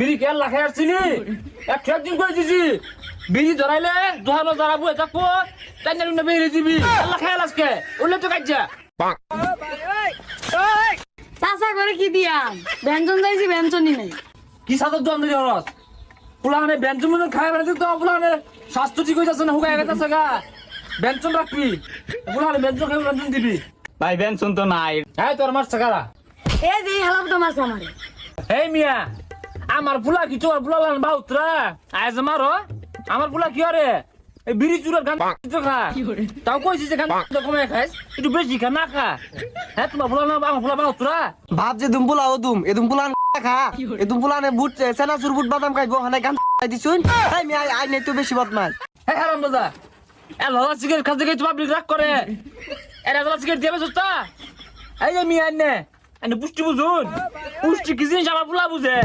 বিড়ি কে লাখে আসছিলি একদিন করে দিছি বিড়ি ধরাইলে দোহানো যারা বয়ে থাকবো তাই না বেরিয়ে দিবি আল্লাহ খেয়াল আজকে উল্লে তো কাজ চাচা করে কি দিয়াম ব্যঞ্জন যাইছি ব্যঞ্জনই নেই কি সাদর দম দিলি হরস পুলানে ব্যঞ্জন মতন খাই বেড়াতে তো পুলানে স্বাস্থ্য ঠিক হয়ে যাচ্ছে না হুকায় গেছে গা ব্যঞ্জন রাখবি পুলানে ব্যঞ্জন খাই ব্যঞ্জন দিবি ভাই বেনসন তো নাই। হ্যাঁ তোর মার টাকারা এই যে হালাপ তো মারছে আমারে এই মিয়া আমার পুলা কি তোর পুলা লান বাউতরা আজ মারো আমার পুলা কি আরে এই বিড়ি চুরের গান তো খা তাও কইছিস যে গান তো কমে খাইস একটু বেশি খা না খা হ্যাঁ তোমার পুলা না আমার পুলা বাউতরা ভাব যে দুম পোলা ও দুম এদুম পোলা খা এদুম পোলানে বুট সেনাচুর বুট বাদাম খাইবো হানে গান দিছুন এই মি আই নাই তো বেশি বদমাস হ্যাঁ হারাম দাদা এ ললা সিগারেট খাতে গিয়ে পাবলিক রাগ করে এরা ললা সিগারেট দিবে সুস্তা এই যে মিয়া নে পুষ্টি বুঝুন পুষ্টি কি জিনিস আমার পুলা বুঝে